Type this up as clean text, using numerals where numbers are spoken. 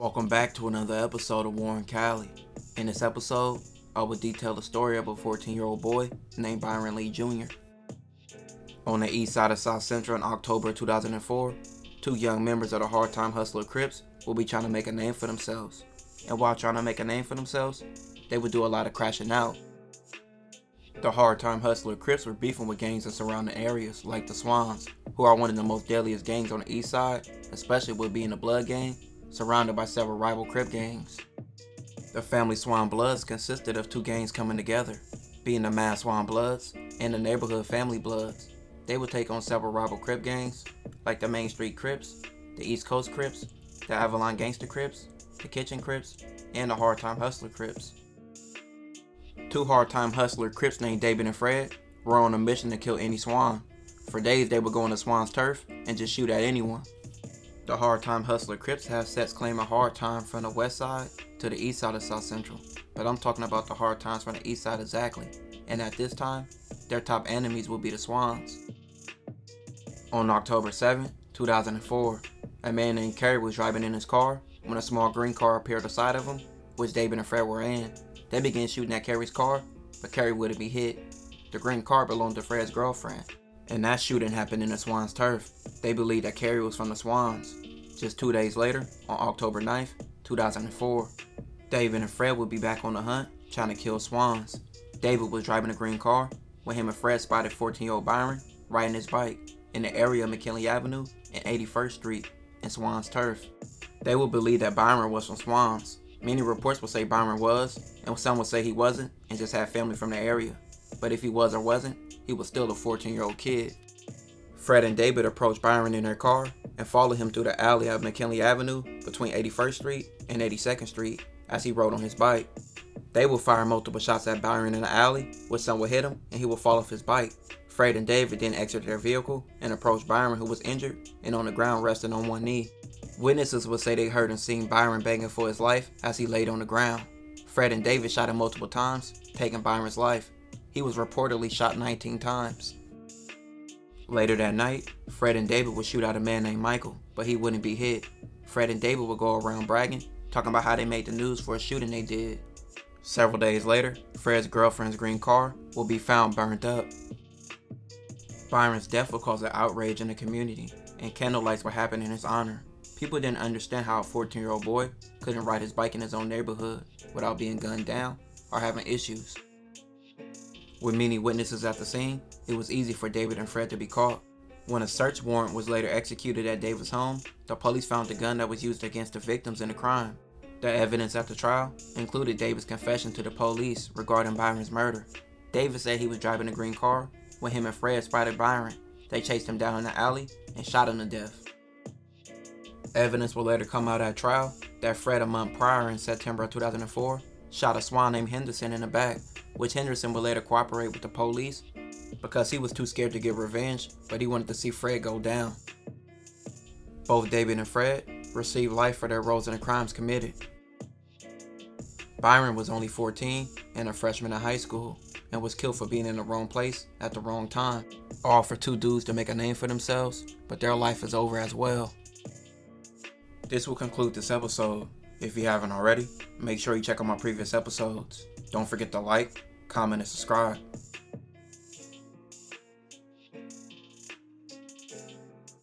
Welcome back to another episode of Warren Cali. In this episode, I will detail the story of a 14-year-old boy named Byron Lee Jr. On the east side of South Central in October 2004, two young members of the Hard Time Hustler Crips will be trying to make a name for themselves. And while trying to make a name for themselves, they would do a lot of crashing out. The Hard Time Hustler Crips were beefing with gangs in surrounding areas like the Swans, who are one of the most deadliest gangs on the east side, especially with being a blood gang, surrounded by several rival Crip gangs. The family Swan Bloods consisted of two gangs coming together, being the Mad Swan Bloods and the Neighborhood Family Bloods. They would take on several rival Crip gangs, like the Main Street Crips, the East Coast Crips, the Avalon Gangster Crips, the Kitchen Crips, and the Hard Time Hustler Crips. Two Hard Time Hustler Crips named David and Fred were on a mission to kill any Swan. For days they would go on the Swan's turf and just shoot at anyone. The Hard Time Hustler Crips have sets claiming hard time from the west side to the east side of South Central, but I'm talking about the hard times from the east side exactly, and at this time, their top enemies will be the Swans. On October 7, 2004, a man named Kerry was driving in his car when a small green car appeared beside of him, which David and Fred were in. They began shooting at Kerry's car, but Kerry wouldn't be hit. The green car belonged to Fred's girlfriend, and that shooting happened in the Swans' turf. They believed that Kerry was from the Swans. Just 2 days later, on October 9th, 2004, David and Fred would be back on the hunt, trying to kill Swans. David was driving a green car when him and Fred spotted 14-year-old Byron riding his bike in the area of McKinley Avenue and 81st Street in Swans' turf. They would believe that Byron was from Swans. Many reports would say Byron was, and some would say he wasn't and just had family from the area. But if he was or wasn't, he was still a 14-year-old kid. Fred and David approached Byron in their car and followed him through the alley of McKinley Avenue between 81st Street and 82nd Street as he rode on his bike. They would fire multiple shots at Byron in the alley, which some would hit him and he would fall off his bike. Fred and David then exited their vehicle and approached Byron, who was injured and on the ground resting on one knee. Witnesses would say they heard and seen Byron begging for his life as he laid on the ground. Fred and David shot him multiple times, taking Byron's life. He was reportedly shot 19 times. Later that night, Fred and David would shoot out a man named Michael, but he wouldn't be hit. Fred and David would go around bragging, talking about how they made the news for a shooting they did. Several days later, Fred's girlfriend's green car will be found burned up. Byron's death would cause an outrage in the community, and candlelights would happen in his honor. People didn't understand how a 14-year-old boy couldn't ride his bike in his own neighborhood without being gunned down or having issues. With many witnesses at the scene, it was easy for David and Fred to be caught. When a search warrant was later executed at David's home, the police found the gun that was used against the victims in the crime. The evidence at the trial included David's confession to the police regarding Byron's murder. David said he was driving a green car when him and Fred spotted Byron. They chased him down in the alley and shot him to death. Evidence will later come out at trial that Fred, a month prior in September 2004, shot a Swan named Henderson in the back, which Henderson would later cooperate with the police because he was too scared to get revenge, but he wanted to see Fred go down. Both David and Fred received life for their roles in the crimes committed. Byron was only 14 and a freshman in high school and was killed for being in the wrong place at the wrong time. All for two dudes to make a name for themselves, but their life is over as well. This will conclude this episode. If you haven't already, make sure you check out my previous episodes. Don't forget to like, comment, and subscribe.